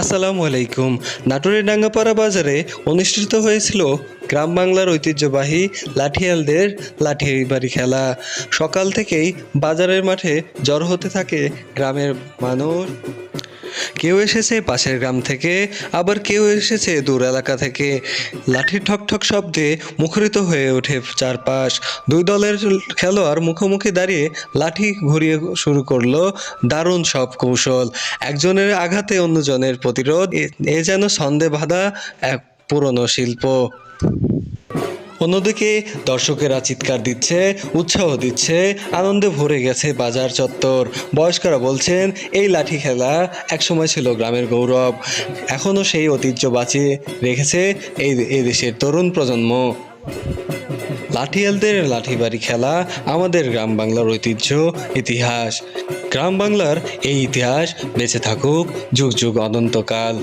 আসসালামু আলাইকুম। নাটোরের ডাঙ্গাপাড়া বাজারে অনুষ্ঠিত হয়েছিল গ্রাম বাংলার ঐতিহ্যবাহী লাঠিয়ালদের লাঠিবাড়ি খেলা। সকাল থেকেই বাজারের মাঠে জড়ো হতে থাকে গ্রামের মানুষ। কেউ এসেছে পাশের গ্রাম থেকে, আবার কেউ এসেছে দূর এলাকা থেকে। লাঠির ঠকঠক শব্দে মুখরিত হয়ে ওঠে চারপাশ। দুই দলের খেলোয়াড় মুখোমুখি দাঁড়িয়ে লাঠি ঘুরিয়ে শুরু করলো দারুণ সব কৌশল। একজনের আঘাতে অন্যজনের প্রতিরোধ, এ যেন ছন্দে বাঁধা এক পুরনো শিল্প। অন্যদিকে দর্শকেরা চিৎকার দিচ্ছে, উৎসাহ দিচ্ছে, আনন্দে ভরে গেছে বাজার চত্বর। বয়স্করা বলছেন এই লাঠি খেলা একসময় ছিল গ্রামের গৌরব, এখনও সেই ঐতিহ্য বাঁচিয়ে রেখেছে এই দেশের তরুণ প্রজন্ম। লাঠিয়ালদের লাঠিবাড়ি খেলা আমাদের গ্রাম বাংলার ঐতিহ্য, ইতিহাস। গ্রাম বাংলার এই ইতিহাস বেঁচে থাকুক যুগ যুগ অনন্তকাল।